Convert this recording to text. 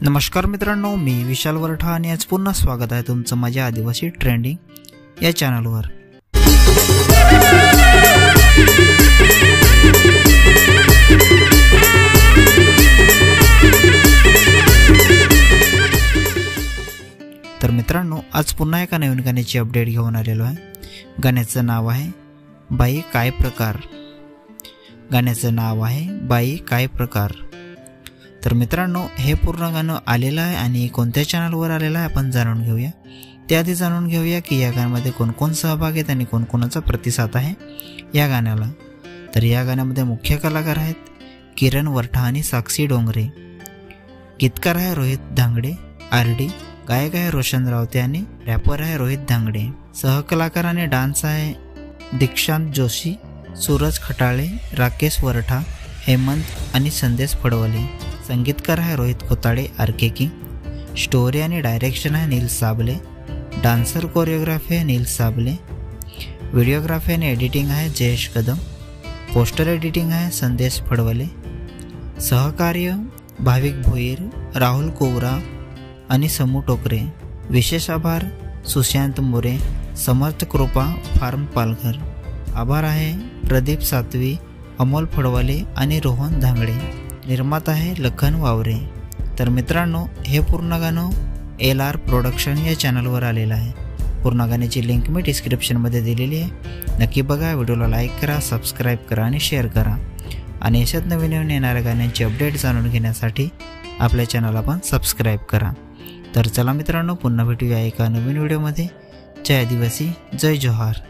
नमस्कार मित्रांनो, मी विशाल वरठा आणि आज पुन्हा स्वागत आहे तुमचं माझ्या आदिवासी ट्रेंडिंग या चॅनलवर। तर मित्रांनो, आज पुन्हा एका नवीन गाण्याची अपडेट घेऊन आलेलो आहे। गाण्याचं नाव आहे बाई काय प्रकार। गाण्याचं नाव आहे बाई काय प्रकार। तर मित्रांनो, हे पूर्ण गाणं आलेलं आहे आणि कोणत्या चॅनलवर आलेलं आहे आपण जाणून घेऊया। त्याआधी जाणून घेऊया की या गाण्यामध्ये कोण सहभाग आहेत आणि कोणाचा प्रतिसाद आहे या गाण्याला। तर या गाण्यामध्ये मुख्य कलाकार आहेत किरण वरठा आणि साक्षी डोंगरे, गीतकार आहे रोहित धांगडे आरडी, गायक आहे रोशन रावते आणि रॅपर आहे रोहित धांगडे, सहकलाकार आणि डान्स आहे दीक्षांत जोशी, सूरज खटाळे, राकेश वरठा, हेमंत आणि संदेश फडवले, संगीतकार आहे रोहित कोताडे आरके किंग, स्टोरी आणि डायरेक्शन आहे नील साबले, डान्सर कोरिओग्राफी आहे नील साबले, व्हिडिओग्राफी आणि एडिटिंग आहे जयेश कदम, पोस्टर एडिटिंग आहे संदेश फडवले, सहकार्य भाविक भोईर, राहुल कोवरा आणि समू टोकरे, विशेष आभार सुशांत मोरे, समर्थ कृपा फार्म पालघर, आभार आहे प्रदीप सातवी, अमोल फडवले आणि रोहन धांगडे, निर्माता आहे लखन वावरे। तर मित्रांनो, हे पूर्ण गाणं LR प्रोडक्शन या चॅनलवर आलेलं आहे। पूर्ण गाण्याची लिंक मी डिस्क्रिप्शनमध्ये दिलेली आहे, नक्की बघा। व्हिडिओला लाईक करा, सबस्क्राईब करा आणि शेअर करा आणि अशाच नवीन येणाऱ्या गाण्यांची अपडेट जाणून घेण्यासाठी आपल्या चॅनलला पण सबस्क्राईब करा। तर चला मित्रांनो, पुन्हा भेटूया एका नवीन व्हिडिओमध्ये। जय आदिवासी, जय जोहार।